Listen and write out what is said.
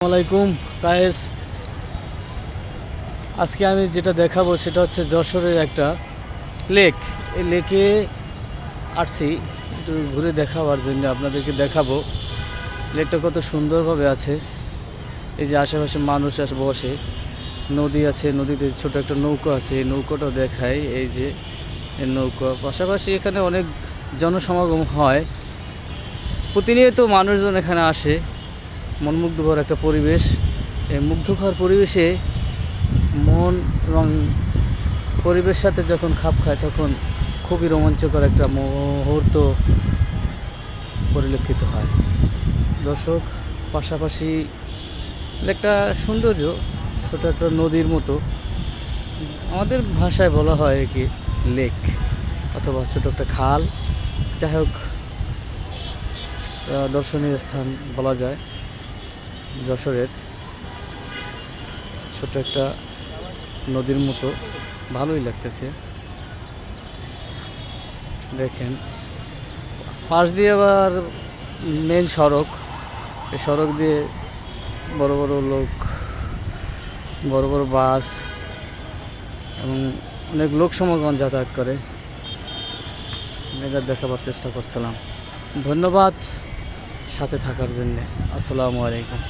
আসসালামাইকুম গায়েস। আজকে আমি যেটা দেখাবো সেটা হচ্ছে যশোরের একটা লেক। এই লেকে আসছি একটু ঘুরে দেখাবার জন্য, আপনাদেরকে দেখাবো লেকটা কত সুন্দরভাবে আছে। এই যে আশেপাশে মানুষ আসে বসে, নদী আছে, নদীতে ছোট একটা নৌকা আছে, এই নৌকাটাও দেখায়। এই যে এই নৌকা, পাশাপাশি এখানে অনেক জনসমাগম হয়, প্রতিনিয়ত মানুষজন এখানে আসে। মনমুগ্ধকর একটা পরিবেশ। এই মুগ্ধকর পরিবেশে মন এবং পরিবেশ সাথে যখন খাপ খায় তখন খুবই রোমাঞ্চকর একটা মুহূর্ত পরিলক্ষিত হয়। দর্শক, পাশাপাশি একটা সৌন্দর্য, ছোটো একটা নদীর মতো, আমাদের ভাষায় বলা হয় কি লেক অথবা ছোটো একটা খাল, যাই হোক দর্শনীয় স্থান বলা যায়। যশোরের ছোট একটা নদীর মতো ভালোই লাগতেছে। দেখেন পাশ দিয়ে আবার মেন সড়ক, এই সড়ক দিয়ে বড় বড় লোক, বড় বড় বাস এবং অনেক লোক সমাগম যাতায়াত করে। এটা দেখাবার চেষ্টা করছিলাম। ধন্যবাদ সাথে থাকার জন্যে। আসসালামু আলাইকুম।